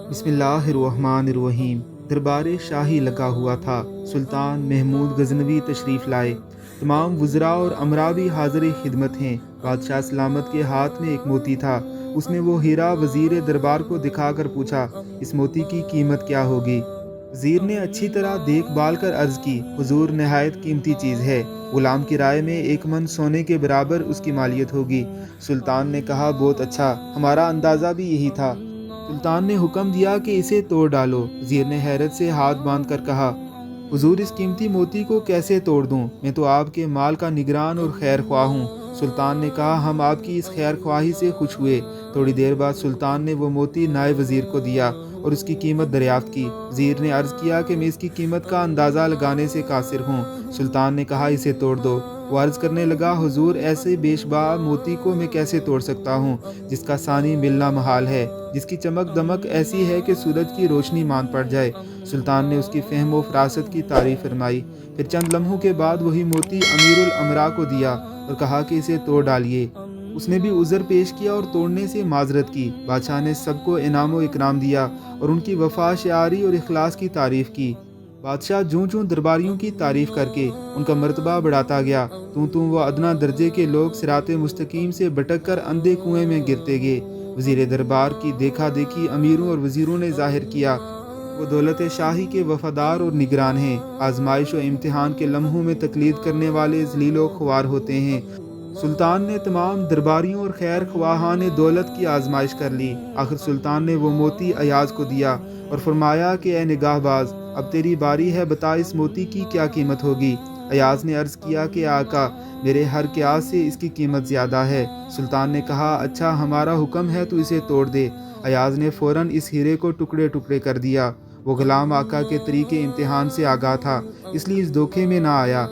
بسم اللہ الرحمن الرحیم۔ دربار شاہی لگا ہوا تھا۔ سلطان محمود غزنوی تشریف لائے۔ تمام وزراء اور امراء بھی حاضر خدمت ہیں۔ بادشاہ سلامت کے ہاتھ میں ایک موتی تھا۔ اس نے وہ ہیرا وزیر دربار کو دکھا کر پوچھا، اس موتی کی قیمت کیا ہوگی؟ وزیر نے اچھی طرح دیکھ بھال کر عرض کی، حضور نہایت قیمتی چیز ہے۔ غلام کی رائے میں 1 من سونے کے برابر اس کی مالیت ہوگی۔ سلطان نے کہا، بہت اچھا، ہمارا اندازہ بھی یہی تھا۔ سلطان نے حکم دیا کہ اسے توڑ ڈالو۔ وزیر نے حیرت سے ہاتھ باندھ کر کہا، حضور اس قیمتی موتی کو کیسے توڑ دوں؟ میں تو آپ کے مال کا نگران اور خیر خواہ ہوں۔ سلطان نے کہا، ہم آپ کی اس خیر خواہی سے خوش ہوئے۔ تھوڑی دیر بعد سلطان نے وہ موتی نائب وزیر کو دیا اور اس کی قیمت دریافت کی۔ وزیر نے عرض کیا کہ میں اس کی قیمت کا اندازہ لگانے سے قاصر ہوں۔ سلطان نے کہا، اسے توڑ دو۔ وہ عرض کرنے لگا، حضور ایسے بیش بہا موتی کو میں کیسے توڑ سکتا ہوں جس کا ثانی ملنا محال ہے، جس کی چمک دمک ایسی ہے کہ سورج کی روشنی مان پڑ جائے۔ سلطان نے اس کی فہم و فراست کی تعریف فرمائی۔ پھر چند لمحوں کے بعد وہی موتی امیر الامراء کو دیا اور کہا کہ اسے توڑ ڈالیے۔ اس نے بھی عذر پیش کیا اور توڑنے سے معذرت کی۔ بادشاہ نے سب کو انعام و اکرام دیا اور ان کی وفا شعاری اور اخلاص کی تعریف کی۔ بادشاہ جوں جوں درباریوں کی تعریف کر کے ان کا مرتبہ بڑھاتا گیا، توں وہ ادنا درجے کے لوگ صراط مستقیم سے بھٹک کر اندھے کنویں میں گرتے گئے۔ وزیر دربار کی دیکھا دیکھی امیروں اور وزیروں نے ظاہر کیا وہ دولت شاہی کے وفادار اور نگران ہیں۔ آزمائش و امتحان کے لمحوں میں تقلید کرنے والے ذلیل و خوار ہوتے ہیں۔ سلطان نے تمام درباریوں اور خیر خواہان دولت کی آزمائش کر لی۔ آخر سلطان نے وہ موتی ایاز کو دیا اور فرمایا کہ اے نگاہ باز، اب تیری باری ہے، بتا اس موتی کی کیا قیمت ہوگی؟ ایاز نے عرض کیا کہ آقا، میرے ہر قیاس سے اس کی قیمت زیادہ ہے۔ سلطان نے کہا، اچھا، ہمارا حکم ہے تو اسے توڑ دے۔ ایاز نے فوراً اس ہیرے کو ٹکڑے ٹکڑے کر دیا۔ وہ غلام آقا کے طریقے امتحان سے آگاہ تھا، اس لیے اس دھوکے میں نہ آیا۔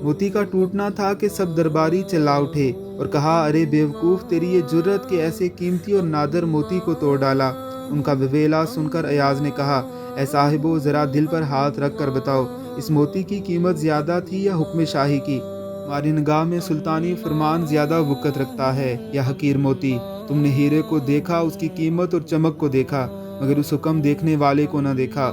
موتی کا ٹوٹنا تھا کہ سب درباری چلا اٹھے اور کہا، ارے بیوقوف، تیری یہ جرت کہ ایسے قیمتی اور نادر موتی کو توڑ ڈالا۔ ان کا ویلا سن کر ایاز نے کہا، اے صاحبو، ذرا دل پر ہاتھ رکھ کر بتاؤ، اس موتی کی قیمت زیادہ تھی یا حکم شاہی کی؟ ہماری نگاہ میں سلطانی فرمان زیادہ وقت رکھتا ہے یا حقیر موتی؟ تم نے ہیرے کو دیکھا، اس کی قیمت اور چمک کو دیکھا، مگر اس حکم دیکھنے والے کو نہ دیکھا۔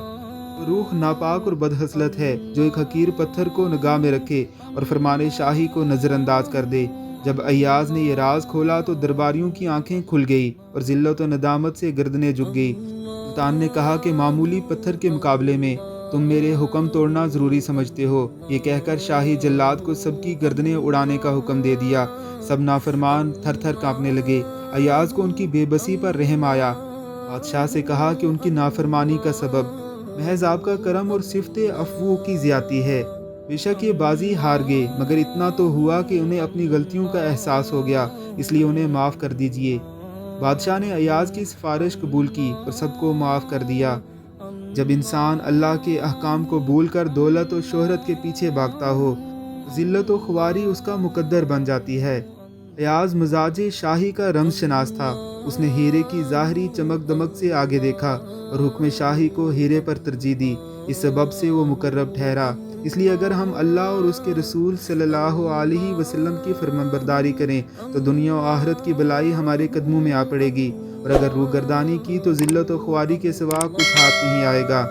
روح ناپاک اور بدحسلت ہے جو ایک حقیر پتھر کو نگاہ میں رکھے اور فرمان شاہی کو نظر انداز کر دے۔ جب ایاز نے یہ راز کھولا تو درباریوں کی آنکھیں کھل گئی اور ذلت و ندامت سے گردنیں جھک گئی۔ سلطان نے کہا کہ معمولی پتھر کے مقابلے میں تم میرے حکم توڑنا ضروری سمجھتے ہو۔ یہ کہہ کر شاہی جلاد کو سب کی گردنیں اڑانے کا حکم دے دیا۔ سب نافرمان تھر تھر کانپنے لگے۔ ایاز کو ان کی بے بسی پر رحم آیا۔ بادشاہ سے کہا کہ ان کی نافرمانی کا سبب محض آپ کا کرم اور صفت عفو کی زیادتی ہے۔ بے شک یہ بازی ہار گئے، مگر اتنا تو ہوا کہ انہیں اپنی غلطیوں کا احساس ہو گیا، اس لیے انہیں معاف کر دیجئے۔ بادشاہ نے ایاز کی سفارش قبول کی اور سب کو معاف کر دیا۔ جب انسان اللہ کے احکام کو بھول کر دولت و شہرت کے پیچھے بھاگتا ہو، ذلت و خواری اس کا مقدر بن جاتی ہے۔ ایاز مزاج شاہی کا رمز شناس تھا۔ اس نے ہیرے کی ظاہری چمک دمک سے آگے دیکھا اور حکم شاہی کو ہیرے پر ترجیح دی۔ اس سبب سے وہ مقرب ٹھہرا۔ اس لیے اگر ہم اللہ اور اس کے رسول صلی اللہ علیہ وسلم کی فرمانبرداری کریں تو دنیا و آخرت کی بلائی ہمارے قدموں میں آ پڑے گی، اور اگر روگردانی کی تو ذلت و خواری کے سوا کچھ ہاتھ نہیں آئے گا۔